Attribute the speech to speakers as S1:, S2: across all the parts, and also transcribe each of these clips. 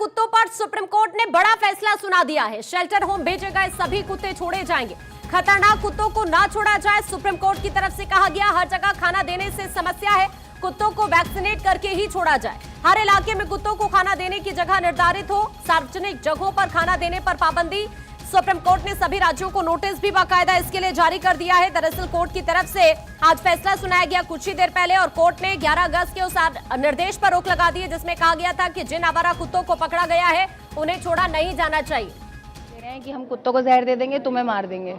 S1: कुत्तों पर supreme court ने बड़ा फैसला सुना दिया है। शेल्टर होम भेजे गए सभी कुत्ते छोड़े जाएंगे। खतरनाक कुत्तों को ना छोड़ा जाए, सुप्रीम कोर्ट की तरफ से कहा गया। हर जगह खाना देने से समस्या है, कुत्तों को वैक्सीनेट करके ही छोड़ा जाए। हर इलाके में कुत्तों को खाना देने की जगह निर्धारित हो। सार्वजनिक जगहों पर खाना देने पर पाबंदी। सुप्रीम कोर्ट ने सभी राज्यों को नोटिस भी बाकायदा इसके लिए जारी कर दिया है। दरअसल कोर्ट की तरफ से आज फैसला सुनाया गया कुछ ही देर पहले, और कोर्ट ने 11 अगस्त के उस निर्देश पर रोक लगा दी है जिसमें कहा गया था कि जिन आवारा कुत्तों को पकड़ा गया है उन्हें छोड़ा नहीं जाना चाहिए।
S2: कह रहे हैं कि हम कुत्तों को जहर दे देंगे, तुम्हें मार देंगे,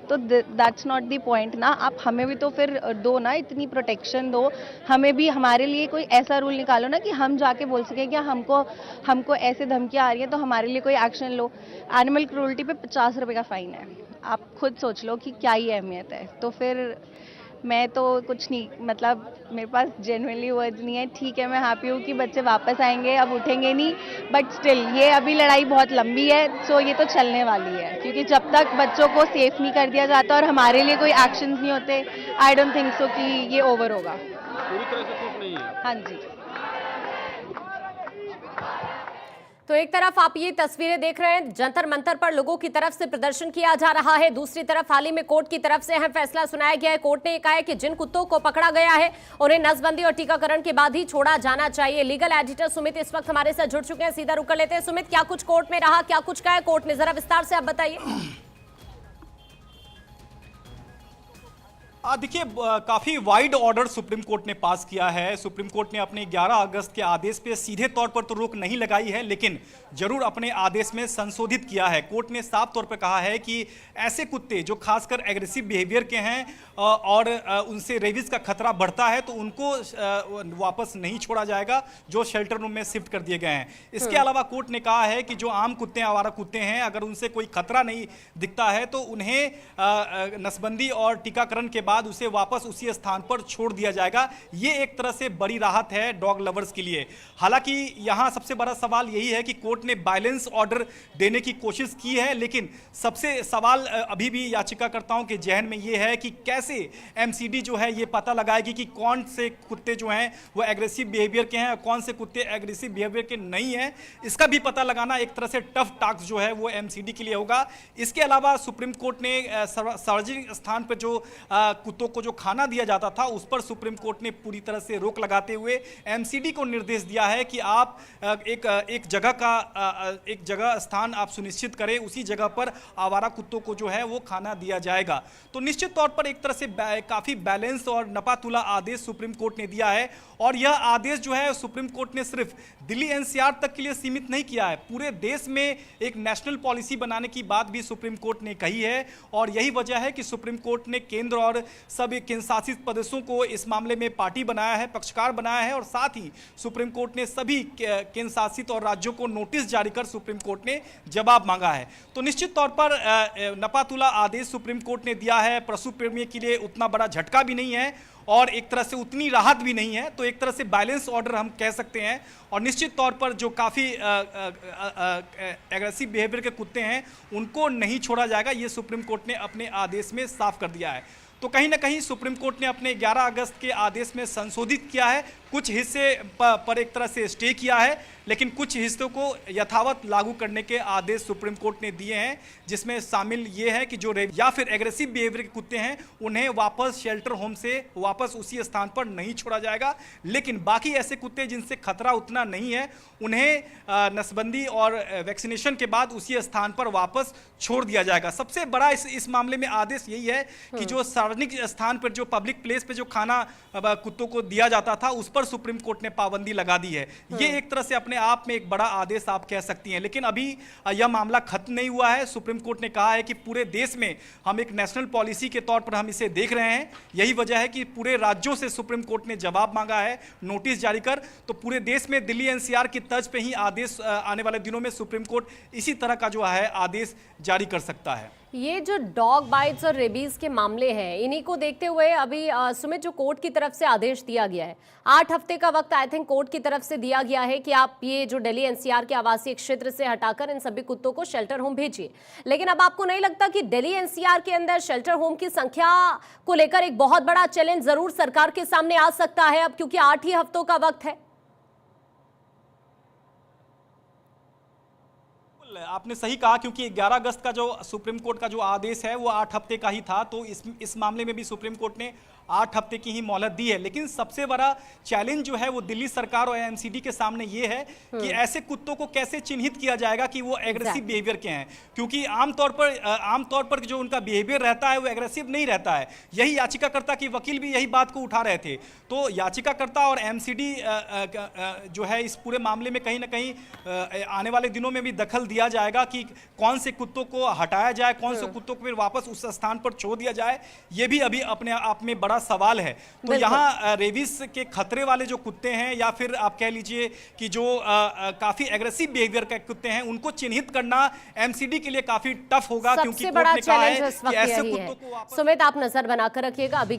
S2: तो दैट्स नॉट द पॉइंट ना। आप हमें भी तो फिर दो ना, इतनी प्रोटेक्शन दो हमें भी। हमारे लिए कोई ऐसा रूल निकालो ना कि हम जाके बोल सके कि हमको ऐसे धमकियां आ रही है तो हमारे लिए कोई एक्शन लो। एनिमल क्रूरल्टी पे 50 रुपए का फाइन है। आप खुद सोच लो कि क्या ही अहमियत है। तो फिर मैं तो कुछ नहीं, मतलब मेरे पास जेन्युइनली वर्ड्स नहीं है। ठीक है, मैं हैप्पी हूँ कि बच्चे वापस आएंगे, अब उठेंगे नहीं, बट स्टिल ये अभी लड़ाई बहुत लंबी है। सो ये तो चलने वाली है, क्योंकि जब तक बच्चों को सेफ नहीं कर दिया जाता और हमारे लिए कोई एक्शंस नहीं होते, आई डोंट थिंक सो कि ये ओवर होगा।
S3: पूरी तरह से चुप नहीं है।
S2: हाँ जी।
S1: तो एक तरफ आप ये तस्वीरें देख रहे हैं, जंतर मंतर पर लोगों की तरफ से प्रदर्शन किया जा रहा है। दूसरी तरफ हाल ही में कोर्ट की तरफ से अहम फैसला सुनाया गया है। कोर्ट ने कहा है कि जिन कुत्तों को पकड़ा गया है उन्हें नसबंदी और टीकाकरण के बाद ही छोड़ा जाना चाहिए। लीगल एडिटर सुमित इस वक्त हमारे साथ जुड़ चुके हैं, सीधा रुक कर लेते हैं। सुमित, क्या कुछ कोर्ट में रहा, क्या कुछ कहा है कोर्ट ने, जरा विस्तार से आप बताइए।
S4: देखिए, काफी वाइड ऑर्डर सुप्रीम कोर्ट ने पास किया है। सुप्रीम कोर्ट ने अपने 11 अगस्त के आदेश पे सीधे तौर पर तो रोक नहीं लगाई है, लेकिन जरूर अपने आदेश में संशोधित किया है। कोर्ट ने साफ तौर पर कहा है कि ऐसे कुत्ते जो खासकर एग्रेसिव बिहेवियर के हैं और उनसे रेबीज का खतरा बढ़ता है तो उनको वापस नहीं छोड़ा जाएगा, जो शेल्टर रूम में शिफ्ट कर दिए गए हैं। इसके अलावा कोर्ट ने कहा है कि जो आम कुत्ते, आवारा कुत्ते हैं, अगर उनसे कोई खतरा नहीं दिखता है तो उन्हें नसबंदी और टीकाकरण के बाद उसे वापस उसी स्थान पर छोड़ दिया जाएगा। ये एक तरह से बड़ी राहत है डॉग लवर्स के लिए। हालांकि यहां सबसे बड़ा सवाल यही है कि कोर्ट ने बैलेंस ऑर्डर देने की कोशिश की है, लेकिन सबसे सवाल अभी भी याचिकाकर्ताओं के जहन में ये है कि कैसे एमसीडी जो है ये पता लगाएगी कि कौन से कुत्ते जो हैं वो एग्रेसिव बिहेवियर के हैं और कौन से कुत्ते एग्रेसिव बिहेवियर के नहीं हैं। इसका भी पता लगाना एक तरह से टफ टास्क जो है वो एमसीडी के लिए होगा। इसके अलावा सुप्रीम कोर्ट ने सार्वजनिक स्थान पर जो कुत्तों को जो खाना दिया जाता था उस पर सुप्रीम कोर्ट ने पूरी तरह से रोक लगाते हुए एमसीडी को निर्देश दिया है कि आप एक जगह स्थान आप सुनिश्चित करें, उसी जगह पर आवारा कुत्तों को जो है वो खाना दिया जाएगा। तो निश्चित तौर पर एक तरह से काफी बैलेंस और नपातुला आदेश सुप्रीम कोर्ट ने दिया है। और यह आदेश जो है सुप्रीम कोर्ट ने सिर्फ दिल्ली एनसीआर तक के लिए सीमित नहीं किया है, पूरे देश में एक नेशनल पॉलिसी बनाने की बात भी सुप्रीम कोर्ट ने कही है। और यही वजह है कि सुप्रीम कोर्ट ने केंद्र और सभी केंद्र शासित प्रदेशों को इस मामले में पार्टी बनाया है, पक्षकार बनाया है। और साथ ही सुप्रीम कोर्ट ने सभी केंद्र शासित और राज्यों को नोटिस जारी कर सुप्रीम कोर्ट ने जवाब मांगा है। तो निश्चित तौर पर नपातुला आदेश सुप्रीम कोर्ट ने दिया है। पशु प्रेमियों के लिए उतना बड़ा झटका भी नहीं है और एक तरह से उतनी राहत भी नहीं है। तो एक तरह से बैलेंस ऑर्डर हम कह सकते हैं। और निश्चित तौर पर जो काफ़ी एग्रेसिव बिहेवियर के कुत्ते हैं उनको नहीं छोड़ा जाएगा, ये सुप्रीम कोर्ट ने अपने आदेश में साफ कर दिया है। तो कहीं ना कहीं सुप्रीम कोर्ट ने अपने 11 अगस्त के आदेश में संशोधित किया है, कुछ हिस्से पर एक तरह से स्टे किया है, लेकिन कुछ हिस्सों को यथावत लागू करने के आदेश सुप्रीम कोर्ट ने दिए हैं, जिसमें शामिल ये है कि जो या फिर एग्रेसिव बिहेवियर के कुत्ते हैं उन्हें वापस शेल्टर होम से वापस उसी स्थान पर नहीं छोड़ा जाएगा। लेकिन बाकी ऐसे कुत्ते जिनसे खतरा उतना नहीं है उन्हें नसबंदी और वैक्सीनेशन के बाद उसी स्थान पर वापस छोड़ दिया जाएगा। सबसे बड़ा इस मामले में आदेश यही है कि जो सार्वजनिक स्थान पर, जो पब्लिक प्लेस पे जो खाना कुत्तों को दिया जाता था उस पर सुप्रीम कोर्ट ने पाबंदी लगा दी है। ये एक तरह से अपने आप में एक बड़ा आदेश आप कह सकती हैं। लेकिन अभी यह मामला खत्म नहीं हुआ है। सुप्रीम कोर्ट ने कहा है कि पूरे देश में हम एक नेशनल पॉलिसी के तौर पर हम इसे देख रहे हैं। यही वजह है कि पूरे राज्यों से सुप्रीम कोर्ट ने जवाब मांगा है नोटिस जारी कर। तो पूरे देश में दिल्ली एनसीआर की तर्ज पे ही आदेश आने वाले दिनों में सुप्रीम कोर्ट इसी तरह का जो है आदेश जारी कर सकता है।
S1: ये जो डॉग बाइट्स और रेबीज के मामले हैं, इन्हीं को देखते हुए अभी सुमित जो कोर्ट की तरफ से आदेश दिया गया है, 8 हफ्ते का वक्त आई थिंक कोर्ट की तरफ से दिया गया है कि आप ये जो दिल्ली एनसीआर के आवासीय क्षेत्र से हटाकर इन सभी कुत्तों को शेल्टर होम भेजिए। लेकिन अब आपको नहीं लगता कि दिल्ली एनसीआर के अंदर शेल्टर होम की संख्या को लेकर एक बहुत बड़ा चैलेंज जरूर सरकार के सामने आ सकता है अब, क्योंकि 8 ही हफ्तों का वक्त है?
S4: आपने सही कहा, क्योंकि 11 अगस्त का जो सुप्रीम कोर्ट का जो आदेश है वो 8 हफ्ते का ही था, तो इस मामले में भी सुप्रीम कोर्ट ने 8 हफ्ते की ही मोहलत दी है। लेकिन सबसे बड़ा चैलेंज जो है वो दिल्ली सरकार और एमसीडी के सामने ये है कि ऐसे कुत्तों को कैसे चिन्हित किया जाएगा कि वो एग्रेसिव बिहेवियर के हैं, क्योंकि आमतौर पर जो उनका बिहेवियर रहता है वो एग्रेसिव नहीं रहता है। यही याचिकाकर्ता की वकील भी यही बात को उठा रहे थे। तो याचिकाकर्ता और एमसीडी जो है इस पूरे मामले में कहीं ना कहीं आने वाले दिनों में भी दखल दिया जाएगा कि कौन से कुत्तों को हटाया जाए, कौन से कुत्तों को फिर वापस उस स्थान पर छोड़ दिया जाए। ये भी अभी अपने आप में बड़ा सवाल है। तो यहाँ रेबिस के खतरे वाले जो कुत्ते हैं या फिर आप कह लीजिए कि जो काफी एग्रेसिव बिहेवियर के कुत्ते हैं उनको चिन्हित करना एमसीडी के लिए काफी टफ होगा, क्योंकि
S1: सबसे बड़ा
S4: कोर्ट ने कहा
S1: चैलेंज
S4: है
S1: इस
S4: कि
S1: वक्त
S4: ऐसे
S1: यही
S4: कुत्तों को
S1: है।
S4: वापस
S1: सुमित, आप नजर बनाकर रखिएगा। अभी के लिए